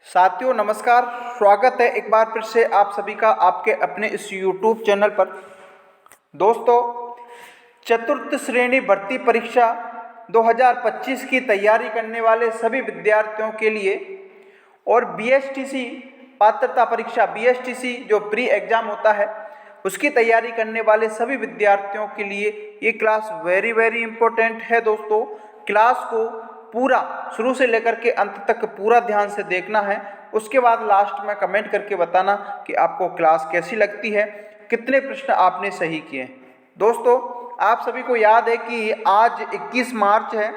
साथियों नमस्कार। स्वागत है एक बार फिर से आप सभी का आपके अपने इस YouTube चैनल पर। दोस्तों, चतुर्थ श्रेणी भर्ती परीक्षा 2025 की तैयारी करने वाले सभी विद्यार्थियों के लिए और BSTC पात्रता परीक्षा BSTC जो प्री एग्ज़ाम होता है उसकी तैयारी करने वाले सभी विद्यार्थियों के लिए ये क्लास वेरी इम्पोर्टेंट है। दोस्तों, क्लास को पूरा शुरू से लेकर के अंत तक पूरा ध्यान से देखना है। उसके बाद लास्ट में कमेंट करके बताना कि आपको क्लास कैसी लगती है, कितने प्रश्न आपने सही किए। दोस्तों, आप सभी को याद है कि आज 21 मार्च है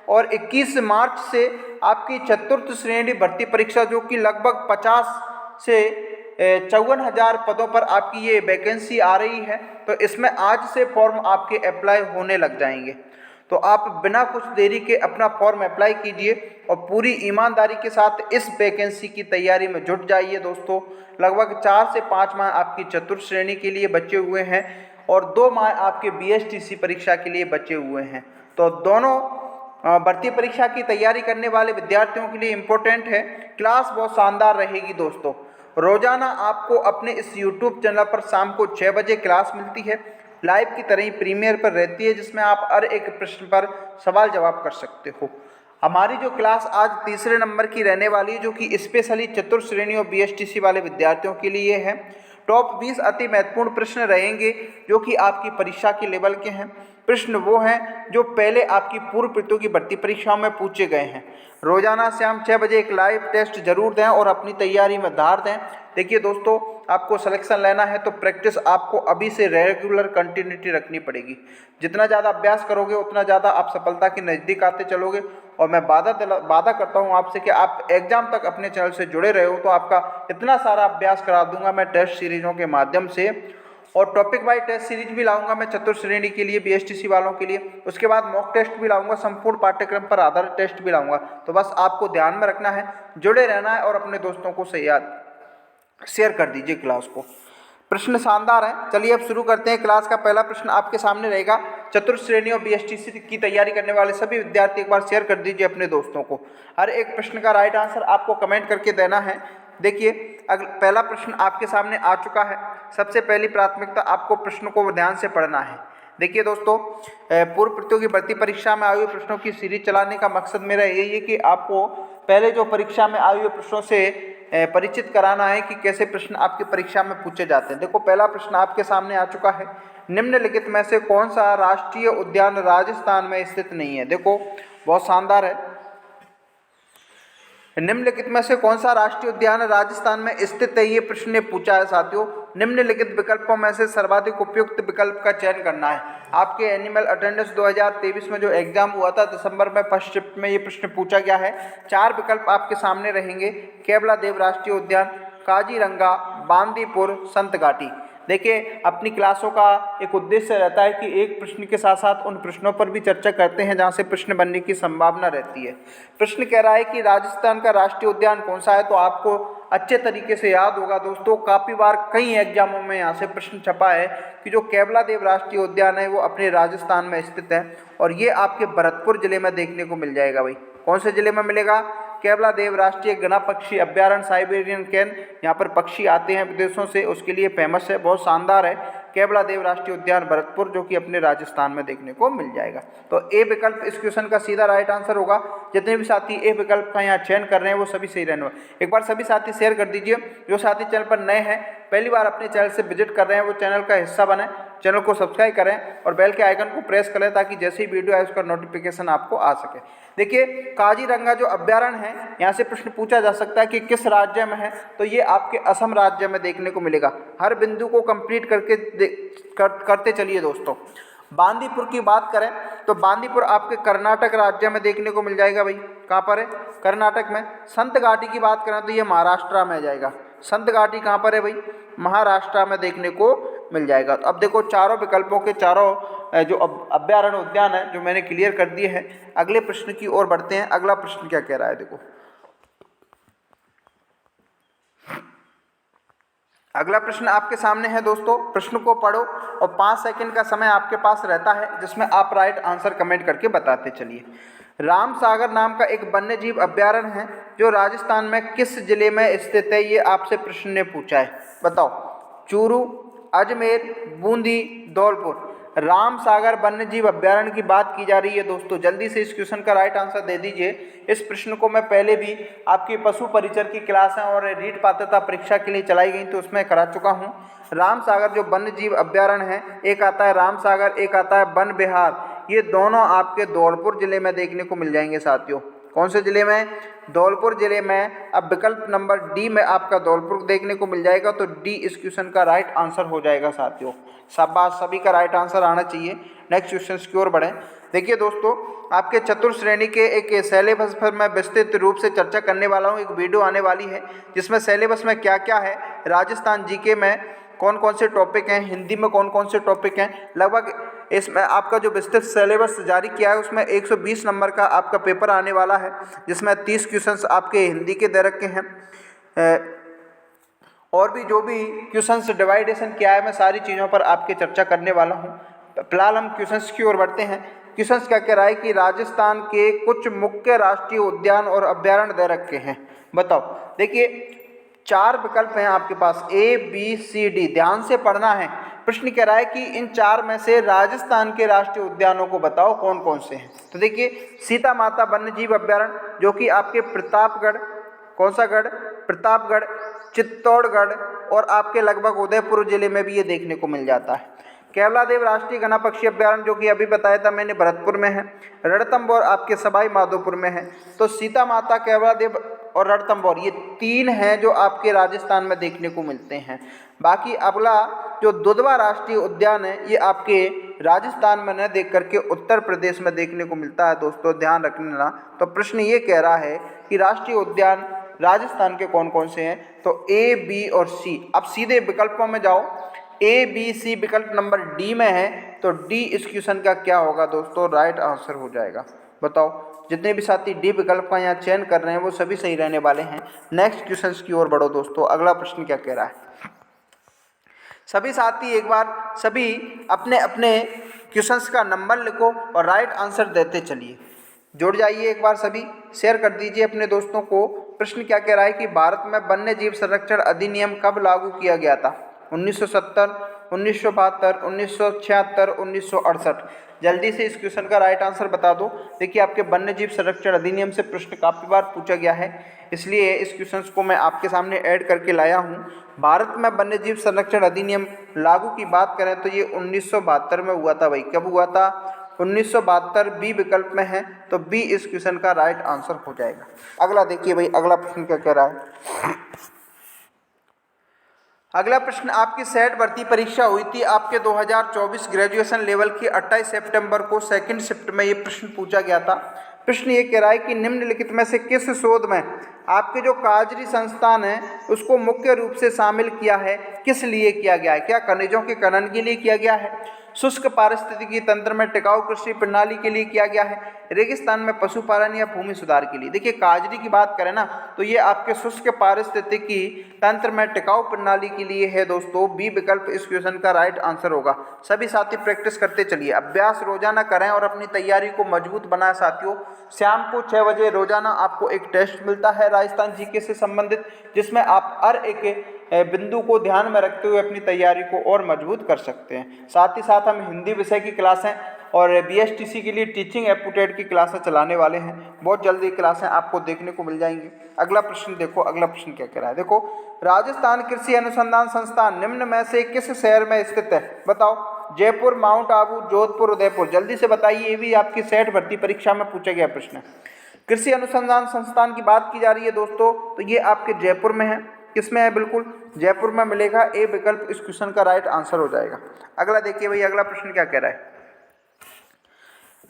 और 21 मार्च से आपकी चतुर्थ श्रेणी भर्ती परीक्षा जो कि लगभग 50 से 54,000 पदों पर आपकी ये वैकेंसी आ रही है, तो इसमें आज से फॉर्म आपके अप्लाई होने लग जाएंगे। तो आप बिना कुछ देरी के अपना फॉर्म अप्लाई कीजिए और पूरी ईमानदारी के साथ इस वैकेंसी की तैयारी में जुट जाइए। दोस्तों, लगभग 4 से 5 माह आपकी चतुर्थ श्रेणी के लिए बचे हुए हैं और 2 माह आपके BSTC परीक्षा के लिए बचे हुए हैं। तो दोनों भर्ती परीक्षा की तैयारी करने वाले विद्यार्थियों के लिए इम्पोर्टेंट है। क्लास बहुत शानदार रहेगी। दोस्तों, रोजाना आपको अपने इस YouTube चैनल पर शाम को 6 बजे क्लास मिलती है, लाइव की तरह ही प्रीमियर पर रहती है, जिसमें आप हर एक प्रश्न पर सवाल जवाब कर सकते हो। हमारी जो क्लास आज तीसरे नंबर की रहने वाली है, जो कि स्पेशली चतुर्थ श्रेणी और BSTC वाले विद्यार्थियों के लिए है। टॉप 20 अति महत्वपूर्ण प्रश्न रहेंगे जो कि आपकी परीक्षा के लेवल के हैं। प्रश्न वो हैं जो पहले आपकी पूर्व प्रतियोगी भर्ती परीक्षाओं में पूछे गए हैं। रोजाना शाम 6 बजे एक लाइव टेस्ट जरूर दें और अपनी तैयारी में धार दें। देखिए दोस्तों, आपको सिलेक्शन लेना है तो प्रैक्टिस आपको अभी से रेगुलर कंटिन्यूटी रखनी पड़ेगी। जितना ज़्यादा अभ्यास करोगे उतना ज़्यादा आप सफलता के नज़दीक आते चलोगे। और मैं वादा करता हूँ आपसे कि आप एग्जाम तक अपने चैनल से जुड़े रहे हो तो आपका इतना सारा अभ्यास करा दूंगा मैं टेस्ट सीरीजों के माध्यम से, और टॉपिक वाइज टेस्ट सीरीज भी लाऊंगा मैं चतुर्थ श्रेणी के लिए BSTC वालों के लिए। उसके बाद मॉक टेस्ट भी लाऊंगा, संपूर्ण पाठ्यक्रम पर आधारित टेस्ट भी लाऊंगा। तो बस आपको ध्यान में रखना है, जुड़े रहना है और अपने दोस्तों को शेयर कर दीजिए क्लास को। प्रश्न शानदार है। चलिए अब शुरू करते हैं। क्लास का पहला प्रश्न आपके सामने रहेगा। चतुर्थ श्रेणी और BSTC की तैयारी करने वाले सभी विद्यार्थी एक बार शेयर कर दीजिए अपने दोस्तों को। हर एक प्रश्न का राइट आंसर आपको कमेंट करके देना है। देखिए, पहला प्रश्न आपके सामने आ चुका है। सबसे पहली प्राथमिकता आपको प्रश्न को ध्यान से पढ़ना है। देखिए दोस्तों, पूर्व प्रतियोगी भर्ती परीक्षा में आए हुए प्रश्नों की सीरीज चलाने का मकसद मेरा यही है कि आपको पहले जो परीक्षा में आए हुए प्रश्नों से परिचित कराना है कि कैसे प्रश्न आपकी परीक्षा में पूछे जाते हैं। देखो, पहला प्रश्न आपके सामने आ चुका है। निम्नलिखित में से कौन सा राष्ट्रीय उद्यान राजस्थान में स्थित नहीं है? देखो, बहुत शानदार है। निम्नलिखित में से कौन सा राष्ट्रीय उद्यान राजस्थान में स्थित है, ये प्रश्न ने पूछा है। साथियों, निम्नलिखित विकल्पों में से सर्वाधिक उपयुक्त विकल्प का चयन करना है। आपके एनिमल अटेंडेंस 2023 में जो एग्जाम हुआ था दिसंबर में फर्स्ट शिफ्ट में, ये प्रश्न पूछा गया है। 4 विकल्प आपके सामने रहेंगे। केवलादेव राष्ट्रीय उद्यान, काजीरंगा, बांदीपुर, संत घाटी। देखिए, अपनी क्लासों का एक उद्देश्य रहता है कि एक प्रश्न के साथ साथ उन प्रश्नों पर भी चर्चा करते हैं जहां से प्रश्न बनने की संभावना रहती है। प्रश्न कह रहा है कि राजस्थान का राष्ट्रीय उद्यान कौन सा है, तो आपको अच्छे तरीके से याद होगा दोस्तों, काफ़ी बार कई एग्जामों में यहाँ से प्रश्न छपा है कि जो केवलादेव राष्ट्रीय उद्यान है वो अपने राजस्थान में स्थित है और ये आपके भरतपुर जिले में देखने को मिल जाएगा। भाई, कौन से जिले में मिलेगा? केवलादेव राष्ट्रीय घना पक्षी अभ्यारण्य, साइबेरियन कैन, यहाँ पर पक्षी आते हैं विदेशों से, उसके लिए फेमस है, बहुत शानदार है। केवलादेव राष्ट्रीय उद्यान भरतपुर, जो कि अपने राजस्थान में देखने को मिल जाएगा। तो ए विकल्प इस क्वेश्चन का सीधा राइट आंसर होगा। जितने भी साथी ए विकल्प का यहाँ चयन कर रहे हैं वो सभी सही रहने वाले। एक बार सभी साथी शेयर कर दीजिए। जो साथी चैनल पर नए हैं, पहली बार अपने चैनल से विजिट कर रहे हैं, वो चैनल का हिस्सा बने, चैनल को सब्सक्राइब करें और बेल के आइकन को प्रेस करें ताकि जैसे ही वीडियो आए उसका नोटिफिकेशन आपको आ सके। देखिए, काजीरंगा जो अभ्यारण्य है, यहाँ से प्रश्न पूछा जा सकता है कि किस राज्य में है, तो ये आपके असम राज्य में देखने को मिलेगा। हर बिंदु को कंप्लीट करते चलिए दोस्तों। बांदीपुर की बात करें तो बांदीपुर आपके कर्नाटक राज्य में देखने को मिल जाएगा। भाई, कहाँ पर है? कर्नाटक में। संत घाटी की बात करें तो ये महाराष्ट्र में आ जाएगा। संत घाटी कहाँ पर है भाई? महाराष्ट्र में देखने को मिल जाएगा। तो अब देखो, चारों विकल्पों के चारों जो अभ्यारण्य उद्यान है जो मैंने क्लियर कर दिए हैं। अगले प्रश्न की ओर बढ़ते हैं। अगला प्रश्न क्या कह रहा है? देखो, अगला प्रश्न आपके सामने है दोस्तों। प्रश्न को पढ़ो और 5 सेकंड का समय आपके पास रहता है जिसमें आप राइट आंसर कमेंट करके बताते चलिए। रामसागर नाम का एक वन्यजीव अभ्यारण्य है जो राजस्थान में किस जिले में स्थित है, ये आपसे प्रश्न ने पूछा है। बताओ। चूरू, अजमेर, बूंदी, धौलपुर। रामसागर वन्यजीव अभ्यारण्य की बात की जा रही है दोस्तों। जल्दी से इस क्वेश्चन का राइट आंसर दे दीजिए। इस प्रश्न को मैं पहले भी आपकी पशु परिचर की क्लास है और रीट पात्रता परीक्षा के लिए चलाई गई तो उसमें करा चुका हूँ। रामसागर जो वन्यजीव अभ्यारण्य है, एक आता है रामसागर, एक आता है वन विहार। ये दोनों आपके धौलपुर जिले में देखने को मिल जाएंगे साथियों। कौन से जिले में? धौलपुर जिले में। अब विकल्प नंबर डी में आपका धौलपुर देखने को मिल जाएगा, तो डी इस क्वेश्चन का राइट आंसर हो जाएगा साथियों। शाबाश, सभी का राइट आंसर आना चाहिए। नेक्स्ट क्वेश्चन की ओर बढ़ें। देखिए दोस्तों, आपके चतुर्थ श्रेणी के एक सिलेबस पर मैं विस्तृत रूप से चर्चा करने वाला हूँ। एक वीडियो आने वाली है जिसमें सिलेबस में क्या क्या है, राजस्थान जीके में कौन कौन से टॉपिक हैं, हिंदी में कौन कौन से टॉपिक हैं। लगभग इसमें आपका जो विस्तृत सिलेबस जारी किया है उसमें 120 नंबर का आपका पेपर आने वाला है, जिसमें 30 क्वेश्चंस आपके हिंदी के दे रखे हैं। और भी जो भी क्वेश्चंस डिवाइडेशन किया है, मैं सारी चीज़ों पर आपके चर्चा करने वाला हूँ। फिलहाल हम क्वेश्चंस की ओर बढ़ते हैं। क्वेश्चंस क्या कह रहा है कि राजस्थान के कुछ मुख्य राष्ट्रीय उद्यान और अभ्यारण्य दे रखे हैं। बताओ। देखिए 4 विकल्प हैं आपके पास, A, B, C, D। ध्यान से पढ़ना है। प्रश्न कह रहा है कि इन 4 में से राजस्थान के राष्ट्रीय उद्यानों को बताओ कौन कौन से हैं। तो देखिए, सीता माता वन्यजीव अभ्यारण्य जो कि आपके प्रतापगढ़, कौन सा गढ़? प्रतापगढ़, चित्तौड़गढ़ और आपके लगभग उदयपुर जिले में भी ये देखने को मिल जाता है। केवलादेव राष्ट्रीय घना पक्षी अभ्यारण्य जो कि अभी बताया था मैंने, भरतपुर में है। रणथंभौर आपके सवाई माधोपुर में है। तो सीता माता, केवलादेव और रणथंभौर, ये 3 हैं जो आपके राजस्थान में देखने को मिलते हैं। बाकी अगला जो दुधवा राष्ट्रीय उद्यान है, ये आपके राजस्थान में न देख करके उत्तर प्रदेश में देखने को मिलता है दोस्तों, ध्यान रखना। तो प्रश्न ये कह रहा है कि राष्ट्रीय उद्यान राजस्थान के कौन कौन से हैं, तो ए, बी और सी। अब सीधे विकल्पों में जाओ। ए, बी, सी विकल्प नंबर डी में है, तो डी इस क्वेश्चन का क्या होगा दोस्तों? राइट आंसर हो जाएगा। बताओ। जितने भी साथी डी विकल्प का यहाँ चयन कर रहे हैं वो सभी सही रहने वाले हैं। नेक्स्ट क्वेश्चन की ओर बढ़ो दोस्तों। अगला प्रश्न क्या कह रहा है? सभी साथी एक बार सभी अपने अपने क्वेश्चंस का नंबर लिखो और राइट आंसर देते चलिए। जुड़ जाइए एक बार, सभी शेयर कर दीजिए अपने दोस्तों को। प्रश्न क्या कह रहा है कि भारत में वन्य जीव संरक्षण अधिनियम कब लागू किया गया था? 1970, 1972, 1976, 1968। जल्दी से इस क्वेश्चन का राइट आंसर बता दो। देखिए, आपके वन्य जीव संरक्षण अधिनियम से प्रश्न काफ़ी बार पूछा गया है, इसलिए इस क्वेश्चन को मैं आपके सामने ऐड करके लाया हूँ। भारत में वन्य जीव संरक्षण अधिनियम लागू की बात करें तो ये 1972 में हुआ था भाई। कब हुआ था? 1972। बी विकल्प में है, तो बी इस क्वेश्चन का राइट आंसर हो जाएगा। अगला देखिए भाई, अगला प्रश्न क्या कह रहा है। अगला प्रश्न, आपकी सेट भर्ती परीक्षा हुई थी आपके 2024 ग्रेजुएशन लेवल की 28 सितंबर को सेकंड शिफ्ट में ये प्रश्न पूछा गया था। प्रश्न ये कह रहा है कि निम्नलिखित में से किस शोध में आपके जो काजरी संस्थान है उसको मुख्य रूप से शामिल किया है, किस लिए किया गया है? क्या खनिजों के खनन के लिए किया गया है, शुष्क पारिस्थितिकी तंत्र में टिकाऊ कृषि प्रणाली के लिए किया गया है, रेगिस्तान में पशुपालन या भूमि सुधार के लिए? देखिए, काजरी की बात करें ना तो ये आपके शुष्क पारिस्थितिकी तंत्र में टिकाऊ प्रणाली के लिए है दोस्तों। बी विकल्प इस क्वेश्चन का राइट आंसर होगा। सभी साथी प्रैक्टिस करते चलिए, अभ्यास रोजाना करें और अपनी तैयारी को मजबूत बनाएं साथियों। शाम को 6 बजे रोजाना आपको एक टेस्ट मिलता है राजस्थान जीके से संबंधित, जिसमें आप हर एक बिंदु को ध्यान में रखते हुए अपनी तैयारी को और मजबूत कर सकते हैं। साथ ही साथ हम हिंदी विषय की क्लासें और BSTC के लिए टीचिंग एप्टीट्यूड की क्लासें चलाने वाले हैं। बहुत जल्दी क्लासें आपको देखने को मिल जाएंगी। अगला प्रश्न देखो, अगला प्रश्न क्या कह रहा है। देखो, राजस्थान कृषि अनुसंधान संस्थान निम्न में से किस शहर में स्थित है? बताओ। जयपुर, माउंट आबू, जोधपुर, उदयपुर। जल्दी से बताइए, ये भी आपकी सेट भर्ती परीक्षा में पूछा गया प्रश्न है। कृषि अनुसंधान संस्थान की बात की जा रही है दोस्तों, तो ये आपके जयपुर में है। किसमें है? बिल्कुल जयपुर में मिलेगा। ए विकल्प इस क्वेश्चन का राइट आंसर हो जाएगा। अगला देखिए भाई, अगला प्रश्न क्या कह रहा है।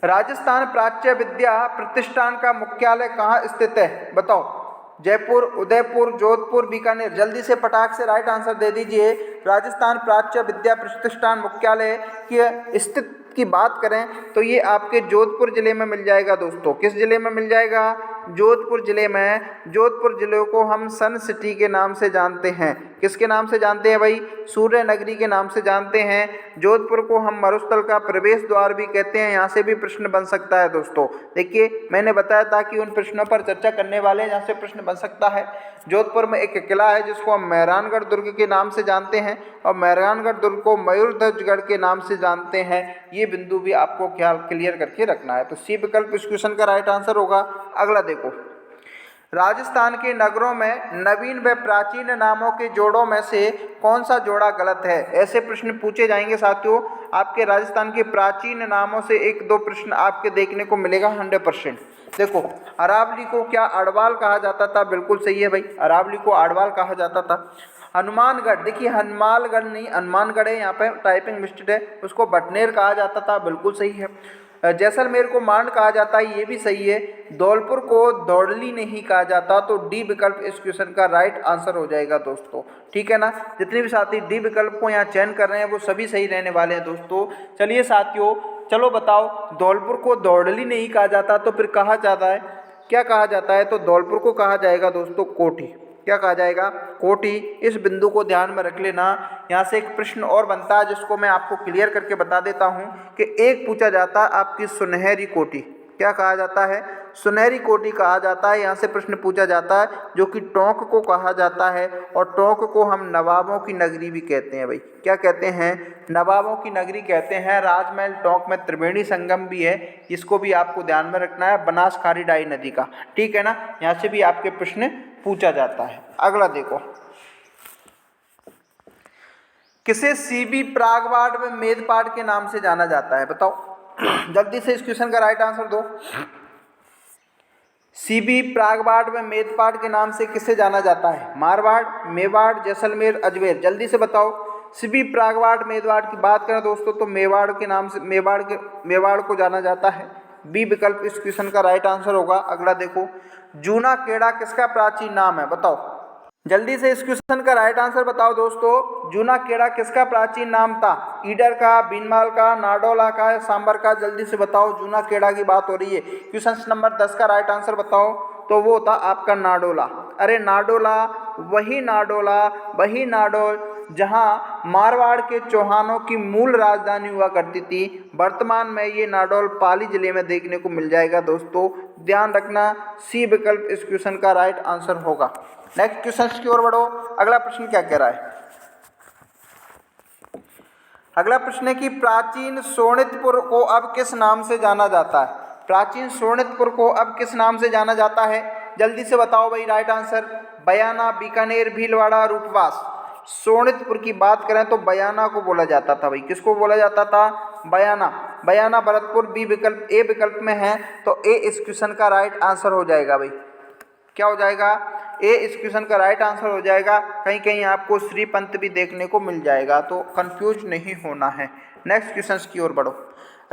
राजस्थान प्राच्य विद्या प्रतिष्ठान का मुख्यालय कहाँ स्थित है? बताओ। जयपुर, उदयपुर, जोधपुर, बीकानेर। जल्दी से पटाख से राइट आंसर दे दीजिए। राजस्थान प्राच्य विद्या प्रतिष्ठान मुख्यालय की स्थित की बात करें तो ये आपके जोधपुर जिले में मिल जाएगा दोस्तों। किस जिले में मिल जाएगा? जोधपुर जिले में। जोधपुर जिले को हम सन सिटी के नाम से जानते हैं। किसके नाम से जानते हैं भाई? सूर्य नगरी के नाम से जानते हैं। जोधपुर को हम मरुस्थल का प्रवेश द्वार भी कहते हैं, यहाँ से भी प्रश्न बन सकता है दोस्तों। देखिए मैंने बताया था कि उन प्रश्नों पर चर्चा करने वाले हैं जहाँ से प्रश्न बन सकता है। जोधपुर में एक किला है जिसको हम मेहरानगढ़ दुर्ग के नाम से जानते हैं, और मेहरानगढ़ दुर्ग को मयूरध्वजगढ़ के नाम से जानते हैं। ये बिंदु भी आपको ख्याल क्लियर करके रखना है। तो सी विकल्प इस क्वेश्चन का राइट आंसर होगा। अगला देखो, राजस्थान के नगरों में नवीन व प्राचीन नामों के जोड़ों में से कौन सा जोड़ा गलत है? ऐसे प्रश्न पूछे जाएंगे साथियों। आपके राजस्थान के प्राचीन नामों से एक दो प्रश्न आपके देखने को मिलेगा 100%। देखो, अरावली को क्या अड़वाल कहा जाता था? बिल्कुल सही है भाई, अरावली को अड़वाल कहा जाता था। हनुमानगढ़, देखिए हनुमानगढ़ नहीं हनुमानगढ़ है, यहाँ पे टाइपिंग मिस्टेक है, उसको बटनेर कहा जाता था। बिल्कुल सही है। जैसलमेर को मांड कहा जाता है, ये भी सही है। धौलपुर को दौड़ली नहीं कहा जाता, तो डी विकल्प इस क्वेश्चन का राइट आंसर हो जाएगा दोस्तों। ठीक है ना? जितने भी साथी डी विकल्प को यहाँ चयन कर रहे हैं वो सभी सही रहने वाले हैं दोस्तों। चलिए साथियों, चलो बताओ, धौलपुर को दौड़ली नहीं कहा जाता तो फिर कहा जाता है, क्या कहा जाता है? तो धौलपुर को कहा जाएगा दोस्तों कोठी। क्या कहा जाएगा? कोठी। इस बिंदु को ध्यान में रख लेना। यहाँ से एक प्रश्न और बनता है जिसको मैं आपको क्लियर करके बता देता हूँ कि एक पूछा जाता है आपकी सुनहरी कोठी। क्या कहा जाता है? सुनहरी कोठी कहा जाता है। यहाँ से प्रश्न पूछा जाता है, जो कि टोंक को कहा जाता है, और टोंक को हम नवाबों की नगरी भी कहते हैं भाई। क्या कहते हैं? नवाबों की नगरी कहते हैं। राजमहल टोंक में त्रिवेणी संगम भी है, इसको भी आपको ध्यान में रखना है, बनास खारी डाई नदी का। ठीक है ना? यहाँ से भी आपके प्रश्न पूछा जाता है। अगला देखो, किसे सीबी प्रागवाड़ व मेदपाट के नाम से जाना जाता है? बताओ जल्दी से इस क्वेश्चन का राइट आंसर दो। सीबी प्रागवाड़ व मेदपाट के नाम से किसे जाना जाता है? मारवाड़, मेवाड़, जैसलमेर, अजमेर। जल्दी से बताओ। सीबी प्रागवाड़ मेदवाड़ की बात करें दोस्तों तो मेवाड़ के नाम से मेवाड़ को जाना जाता है। बी विकल्प इस क्वेश्चन का राइट आंसर होगा। अगला देखो, जूना खेड़ा किसका प्राचीन नाम है? बताओ जल्दी से इस क्वेश्चन का राइट आंसर बताओ दोस्तों। जूना खेड़ा किसका प्राचीन नाम था? ईडर का, बीनमाल का, नाडोला का, सांबर का? जल्दी से बताओ। जूना खेड़ा की बात हो रही है। क्वेश्चन नंबर 10 का राइट आंसर बताओ। तो वो था आपका नाडोला। अरे नाडोला, वही नाडोला, वही नाडोल जहाँ मारवाड़ के चौहानों की मूल राजधानी हुआ करती थी। वर्तमान में ये नाडोल पाली जिले में देखने को मिल जाएगा दोस्तों। ध्यान रखना, सी विकल्प इस क्वेश्चन का राइट आंसर होगा। नेक्स्ट क्वेश्चन की ओर बढ़ो। अगला प्रश्न क्या कह रहा है? अगला प्रश्न है कि प्राचीन सोनितपुर को अब किस नाम से जाना जाता है? प्राचीन सोनितपुर को अब किस नाम से जाना जाता है? जल्दी से बताओ भाई राइट आंसर। बयाना, बीकानेर, भीलवाड़ा, रूपवास। सोनितपुर की बात करें तो बयाना को बोला जाता था भाई। किसको बोला जाता था? बयाना। बयाना भरतपुर बी विकल्प ए विकल्प में है, तो ए इस क्वेश्चन का राइट आंसर हो जाएगा भाई। क्या हो जाएगा? ए इस क्वेश्चन का राइट आंसर हो जाएगा। कहीं कहीं आपको श्रीपंत भी देखने को मिल जाएगा, तो कंफ्यूज नहीं होना है। नेक्स्ट क्वेश्चन की ओर बढ़ो।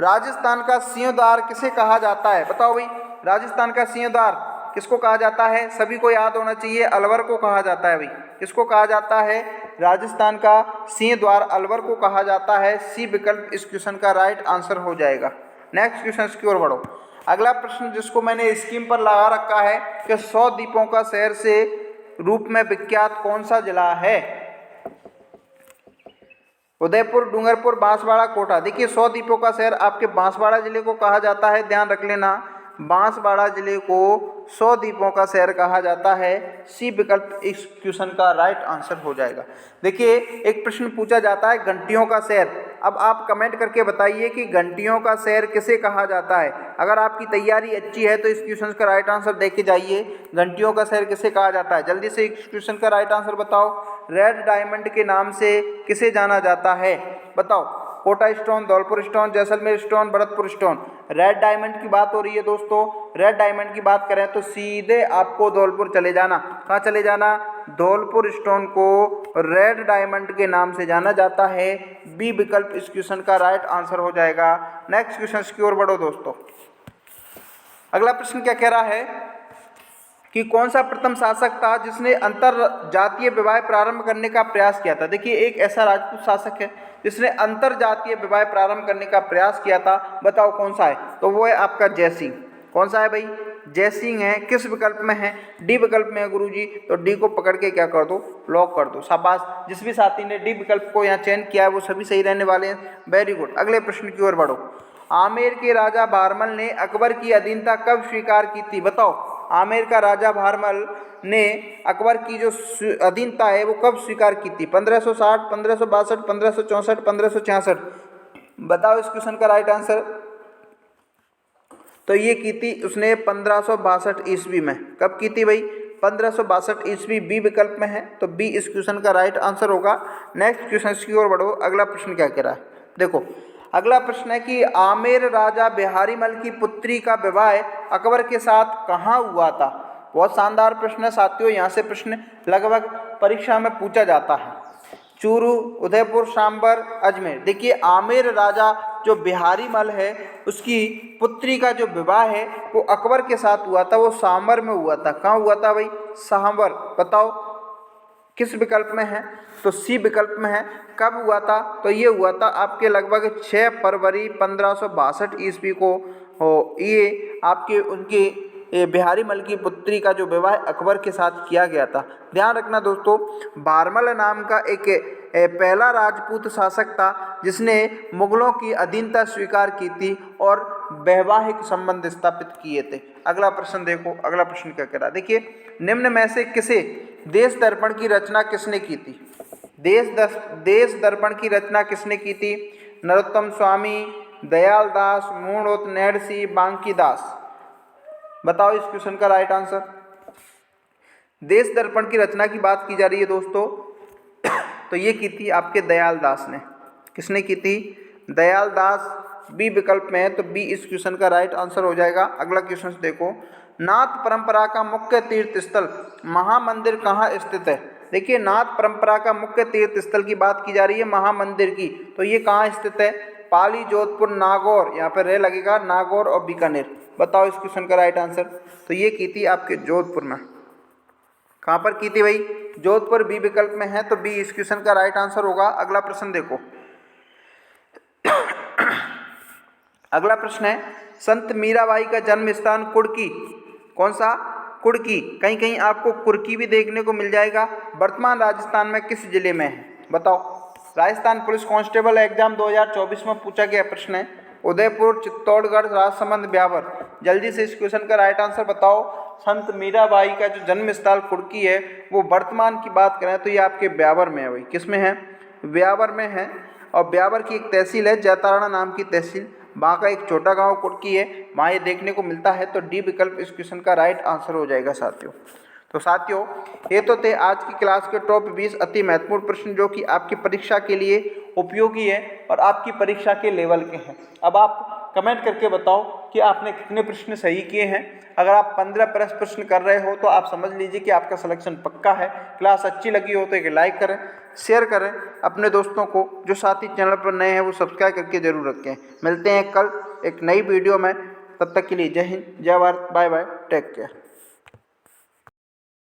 राजस्थान का सिंहद्वार किसे कहा जाता है? बताओ भाई, राजस्थान का सिंहद्वार किसको कहा जाता है? सभी को याद होना चाहिए, अलवर को कहा जाता है भाई। किसको कहा जाता है? राजस्थान का सिंहद्वार अलवर को कहा जाता है। सी विकल्प इस क्वेश्चन का राइट आंसर हो जाएगा। नेक्स्ट क्वेश्चन की ओर बढ़ो। अगला प्रश्न जिसको मैंने स्क्रीन पर लगा रखा है कि 100 द्वीपों का शहर से रूप में विख्यात कौन सा जिला है? उदयपुर, डूंगरपुर, बांसवाड़ा, कोटा। देखिए 100 द्वीपों का शहर आपके बांसवाड़ा जिले को कहा जाता है। ध्यान रख लेना, बांसवाड़ा जिले को 100 द्वीपों का शहर कहा जाता है। सी विकल्प इस क्वेश्चन का राइट आंसर हो जाएगा। देखिए एक प्रश्न पूछा जाता है घंटियों का शहर। अब आप कमेंट करके बताइए कि घंटियों का शहर किसे कहा जाता है। अगर आपकी तैयारी अच्छी है तो इस क्वेश्चन का राइट आंसर देख के जाइए। घंटियों का शहर किसे कहा जाता है? जल्दी से इस क्वेश्चन का राइट आंसर बताओ। रेड डायमंड के नाम से किसे जाना जाता है? बताओ। Kota stone, Dholpur stone, Jaisalmer stone, Bharatpur stone. Red diamond की बात हो रही है दोस्तों। रेड डायमंड की बात करें तो सीधे आपको धौलपुर चले जाना। कहाँ चले जाना? धौलपुर स्टोन को रेड डायमंड के नाम से जाना जाता है। बी विकल्प इस क्वेश्चन का राइट आंसर हो जाएगा। नेक्स्ट क्वेश्चन की ओर बढ़ो दोस्तों। अगला प्रश्न क्या कह रहा है कि कौन सा प्रथम शासक था जिसने अंतर जातीय विवाह प्रारंभ करने का प्रयास किया था? देखिए एक ऐसा राजपूत शासक है जिसने अंतर जातीय विवाह प्रारंभ करने का प्रयास किया था। बताओ कौन सा है? तो वो है आपका जय सिंह। कौन सा है भाई? जयसिंह है, किस विकल्प में है? डी विकल्प में है गुरुजी। तो डी को पकड़ के क्या कर दो, लॉक कर दो। शाबाश, जिस भी साथी ने डी विकल्प को यहाँ चयन किया है वो सभी सही रहने वाले हैं। Very good. अगले प्रश्न की ओर बढ़ो। आमेर के राजा भारमल ने अकबर की अधीनता कब स्वीकार की थी? बताओ, आमेर का राजा भारमल ने अकबर की जो अधीनता है वो कब स्वीकार की थी? 1560, 1562, 1564, 1566। बताओ इस क्वेश्चन का राइट आंसर। तो ये की थी उसने 1562 ईस्वी में। कब की थी भाई? 1562 ईस्वी। बी विकल्प में है, तो बी इस क्वेश्चन का राइट आंसर होगा। नेक्स्ट क्वेश्चन की ओर बढ़ो। अगला प्रश्न क्या कह रहा है देखो। अगला प्रश्न है कि आमेर राजा बिहारी मल की पुत्री का विवाह अकबर के साथ कहाँ हुआ था? बहुत शानदार प्रश्न है साथियों। यहाँ से प्रश्न लगभग परीक्षा में पूछा जाता है। चूरू, उदयपुर, सांबर, अजमेर। देखिए, आमेर राजा जो बिहारी मल है उसकी पुत्री का जो विवाह है वो अकबर के साथ हुआ था, वो सांबर में हुआ था। कहाँ हुआ था भाई? सांबर। बताओ किस विकल्प में है? तो सी विकल्प में है। कब हुआ था? तो ये हुआ था आपके लगभग 6 फरवरी 1562 ईस्वी को। ये आपके उनके बिहारी मल की पुत्री का जो विवाह अकबर के साथ किया गया था। ध्यान रखना दोस्तों, भारमल नाम का एक पहला राजपूत शासक था जिसने मुगलों की अधीनता स्वीकार की थी और वैवाहिक संबंध स्थापित किए थे। अगला प्रश्न देखो। अगला प्रश्न क्या कह रहा है देखिए। निम्न में से किसे देश दर्पण की रचना किसने की थी? देश दर्पण की रचना किसने की थी? नरोत्तम स्वामी, दयाल दास, मूणोत नैडसी, बांकी दास। बताओ इस क्वेश्चन का राइट आंसर। देश दर्पण की रचना की बात की जा रही है दोस्तों, तो ये की थी आपके दयाल दास ने। किसने की थी? दयाल दास। बी विकल्प में है, तो बी इस क्वेश्चन का राइट आंसर हो जाएगा। अगला क्वेश्चन देखो। नाथ परंपरा का मुख्य तीर्थ स्थल महामंदिर कहाँ स्थित है? देखिए, नाथ परंपरा का मुख्य तीर्थ स्थल की बात की जा रही है महामंदिर की, तो ये कहाँ स्थित है? पाली, जोधपुर, नागौर। यहाँ पर रे लगेगा, नागौर और बीकानेर। बताओ इस क्वेश्चन का राइट आंसर। तो ये की थी आपके जोधपुर में। कहाँ पर की थी भाई? जोधपुर। बी विकल्प में है, तो बी इस क्वेश्चन का राइट आंसर होगा। अगला प्रश्न देखो। अगला प्रश्न है, संत मीराबाई का जन्म स्थान कुर्की। कौन सा? कुर्की। कहीं कहीं आपको कुर्की भी देखने को मिल जाएगा। वर्तमान राजस्थान में किस जिले में है? बताओ। राजस्थान पुलिस कांस्टेबल एग्जाम 2024 में पूछा गया प्रश्न है। उदयपुर, चित्तौड़गढ़, राजसमंद, ब्यावर। जल्दी से इस क्वेश्चन का राइट आंसर बताओ। संत मीराबाई का जो जन्म स्थल कुर्की है वो वर्तमान की बात करें तो ये आपके ब्यावर में है भाई। किस में है? ब्यावर में है। और ब्यावर की एक तहसील है जैतारणा नाम की तहसील, वहाँ का एक छोटा गांव कुर्की है, वहाँ ये देखने को मिलता है। तो डी विकल्प इस क्वेश्चन का राइट आंसर हो जाएगा साथियों। तो साथियों, ये तो थे आज की क्लास के टॉप 20 अति महत्वपूर्ण प्रश्न जो कि आपकी परीक्षा के लिए उपयोगी है और आपकी परीक्षा के लेवल के हैं। अब आप कमेंट करके बताओ कि आपने कितने प्रश्न सही किए हैं। अगर आप 15 प्रश्न कर रहे हो तो आप समझ लीजिए कि आपका सिलेक्शन पक्का है। क्लास अच्छी लगी हो तो एक लाइक करें, शेयर करें अपने दोस्तों को। जो साथी चैनल पर नए हैं वो सब्सक्राइब करके जरूर रखें। मिलते हैं कल एक नई वीडियो में। तब तक के लिए जय हिंद, जय Bharat, bye bye, take care.